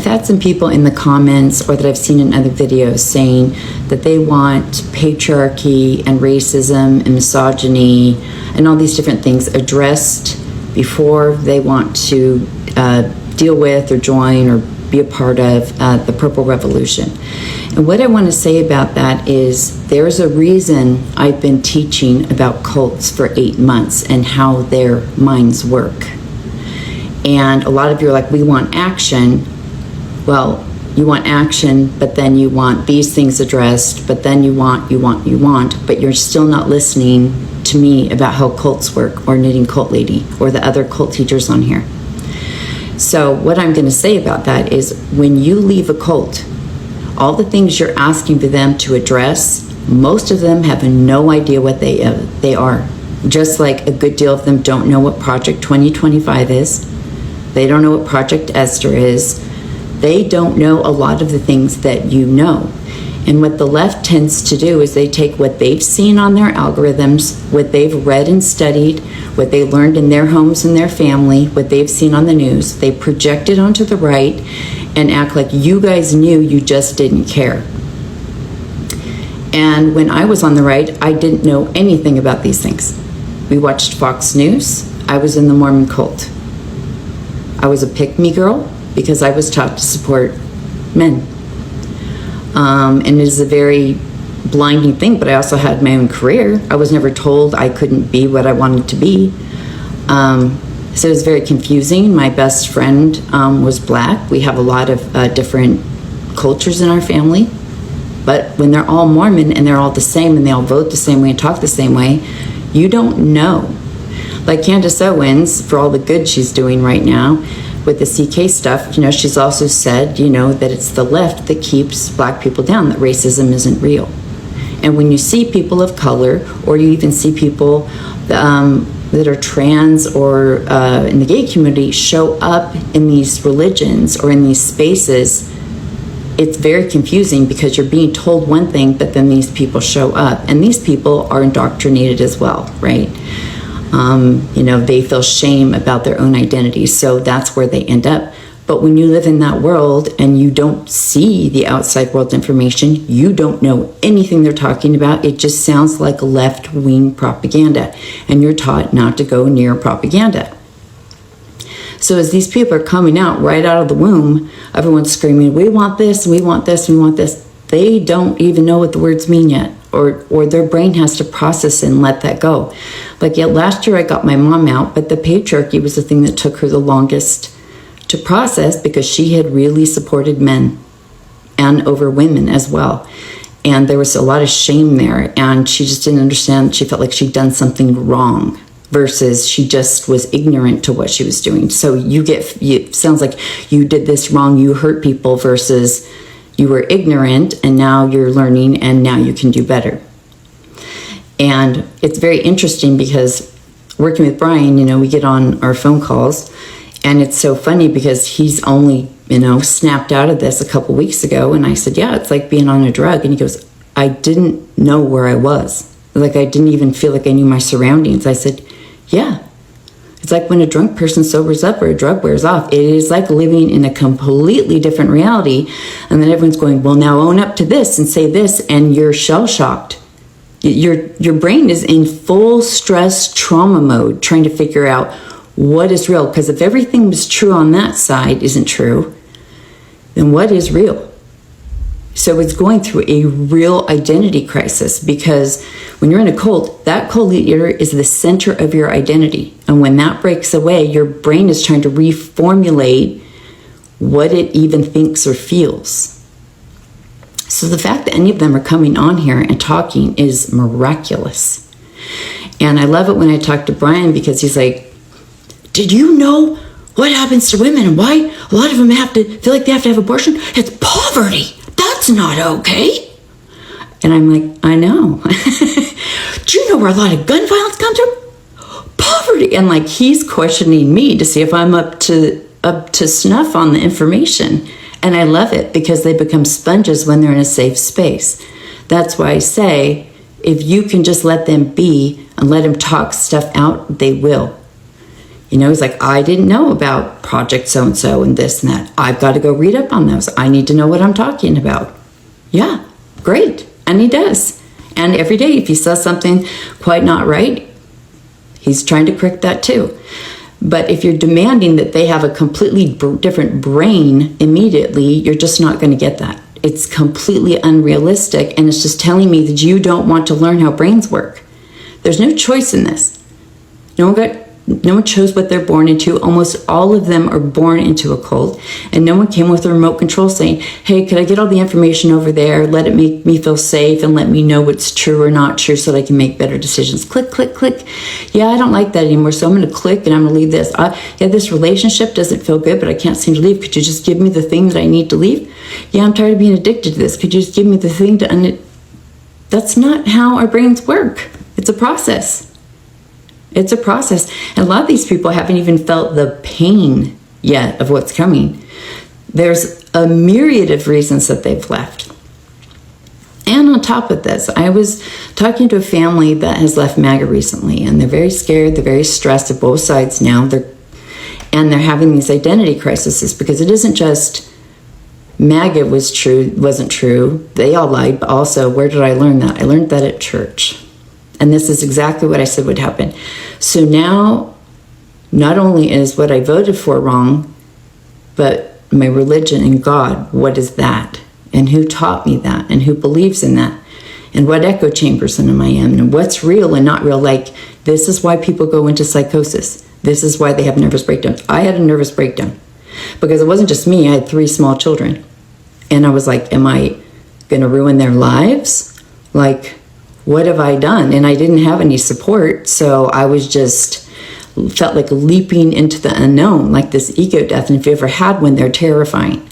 I've had some people in the comments or that I've seen in other videos saying that they want patriarchy and racism and misogyny and all these different things addressed before they want to deal with or join or be a part of the Purple Revolution. And what I want to say about that is there's a reason I've been teaching about cults for 8 months and how their minds work. And a lot of you are like, we want action. Well, you want action, but then you want these things addressed, but then you want, but you're still not listening to me about how cults work, or Knitting Cult Lady, or the other cult teachers on here. So what I'm going to say about that is when you leave a cult, all the things you're asking for them to address, most of them have no idea what they are. Just like a good deal of them don't know what Project 2025 is. They don't know what Project Esther is. They don't know a lot of the things that you know. And what the left tends to do is they take what they've seen on their algorithms, what they've read and studied, what they learned in their homes and their family, what they've seen on the news, they project it onto the right and act like you guys knew, you just didn't care. And when I was on the right, I didn't know anything about these things. We watched Fox News. I was in the Mormon cult. I was a pick-me girl because I was taught to support men. And it is a very blinding thing, but I also had my own career. I was never told I couldn't be what I wanted to be. So it was very confusing. My best friend was black. We have a lot of different cultures in our family. But when they're all Mormon and they're all the same and they all vote the same way and talk the same way, you don't know. Like Candace Owens, for all the good she's doing right now with the CK stuff, she's also said, that it's the left that keeps black people down, that racism isn't real. And when you see people of color, or you even see people that are trans or in the gay community show up in these religions or in these spaces, it's very confusing because you're being told one thing, but then these people show up. And these people are indoctrinated as well, right? They feel shame about their own identity, so that's where they end up. But when you live in that world and you don't see the outside world information, you don't know anything they're talking about. It just sounds like left-wing propaganda, and you're taught not to go near propaganda. So as these people are coming out right out of the womb, everyone's screaming, we want this, we want this, we want this. They don't even know what the words mean yet, or their brain has to process and let that go. Like last year I got my mom out, but the patriarchy was the thing that took her the longest to process because she had really supported men and over women as well. And there was a lot of shame there, and she just didn't understand. She felt like she'd done something wrong versus she just was ignorant to what she was doing. So it sounds like you did this wrong, you hurt people, versus you were ignorant and now you're learning and now you can do better. And it's very interesting because working with Brian, we get on our phone calls, and it's so funny because he's only, snapped out of this a couple weeks ago. And I said, yeah, it's like being on a drug. And he goes, I didn't know where I was. Like, I didn't even feel like I knew my surroundings. I said, yeah. It's like when a drunk person sobers up or a drug wears off. It is like living in a completely different reality. And then everyone's going, well, now own up to this and say this, and you're shell-shocked. Your brain is in full stress trauma mode trying to figure out what is real. Because if everything was true on that side isn't true, then what is real? So it's going through a real identity crisis, because when you're in a cult, that cult leader is the center of your identity. And when that breaks away, your brain is trying to reformulate what it even thinks or feels. So the fact that any of them are coming on here and talking is miraculous. And I love it when I talk to Brian, because he's like, did you know what happens to women and why a lot of them have to feel like they have to have abortion? It's poverty. That's not okay. And I'm like, I know. Do you know where a lot of gun violence comes from? Poverty. And like, he's questioning me to see if I'm up to snuff on the information. And I love it because they become sponges when they're in a safe space. That's why I say, if you can just let them be and let them talk stuff out, they will. You know, he's like, I didn't know about Project so-and-so and this and that. I've got to go read up on those. I need to know what I'm talking about. Yeah, great. And he does. And every day, if he says something quite not right, he's trying to correct that too. But if you're demanding that they have a completely different brain immediately, you're just not going to get that. It's completely unrealistic, and it's just telling me that you don't want to learn how brains work. There's no choice in this. No one chose what they're born into. Almost all of them are born into a cult, and no one came with a remote control saying, hey, could I get all the information over there? Let it make me feel safe and let me know what's true or not true so that I can make better decisions. Click, click, click. Yeah, I don't like that anymore, so I'm going to click and I'm going to leave this. Yeah, this relationship doesn't feel good, but I can't seem to leave. Could you just give me the thing that I need to leave? Yeah, I'm tired of being addicted to this. Could you just give me the thing to... That's not how our brains work. It's a process. It's a process. And a lot of these people haven't even felt the pain yet of what's coming. There's a myriad of reasons that they've left. And on top of this, I was talking to a family that has left MAGA recently, and they're very scared, they're very stressed at both sides now. They're having these identity crises because it isn't just MAGA wasn't true. They all lied, but also, where did I learn that? I learned that at church. And this is exactly what I said would happen. So now, not only is what I voted for wrong, but my religion and God, what is that? And who taught me that? And who believes in that? And what echo chambers am I in? And what's real and not real? Like, this is why people go into psychosis. This is why they have nervous breakdowns. I had a nervous breakdown because it wasn't just me. I had 3 small children. And I was like, am I going to ruin their lives? Like, what have I done? And I didn't have any support, so I was just felt like leaping into the unknown, like this ego death. And if you ever had one, they're terrifying.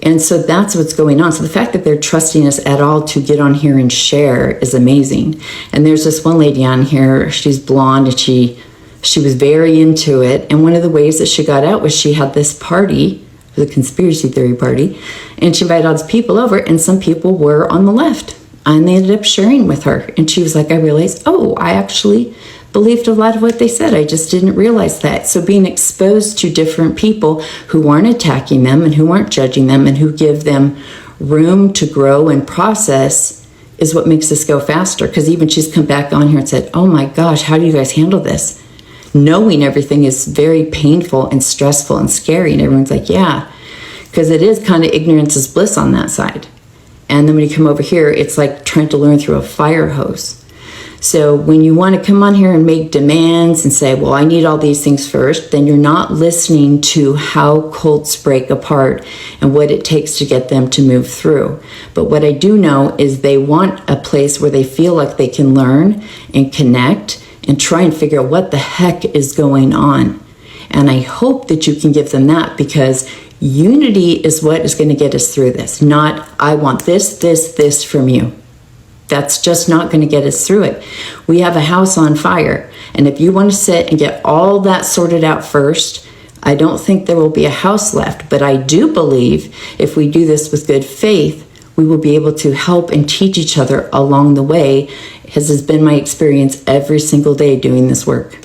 And so that's what's going on. So the fact that they're trusting us at all to get on here and share is amazing. And there's this one lady on here, she's blonde, and she was very into it. And one of the ways that she got out was she had this party, the conspiracy theory party, and she invited all these people over, and some people were on the left. And they ended up sharing with her. And she was like, I realized, oh, I actually believed a lot of what they said. I just didn't realize that. So being exposed to different people who aren't attacking them and who aren't judging them and who give them room to grow and process is what makes this go faster. Because even she's come back on here and said, oh my gosh, how do you guys handle this? Knowing everything is very painful and stressful and scary. And everyone's like, yeah, because it is kind of ignorance is bliss on that side. And then when you come over here, it's like trying to learn through a fire hose. So when you want to come on here and make demands and say, well, I need all these things first, then you're not listening to how cults break apart and what it takes to get them to move through. But what I do know is they want a place where they feel like they can learn and connect and try and figure out what the heck is going on. And I hope that you can give them that, because unity is what is going to get us through this, not I want this from you. That's just not going to get us through it. We have a house on fire, and if you want to sit and get all that sorted out first, I don't think there will be a house left. But I do believe if we do this with good faith, we will be able to help and teach each other along the way, as has been my experience every single day doing this work.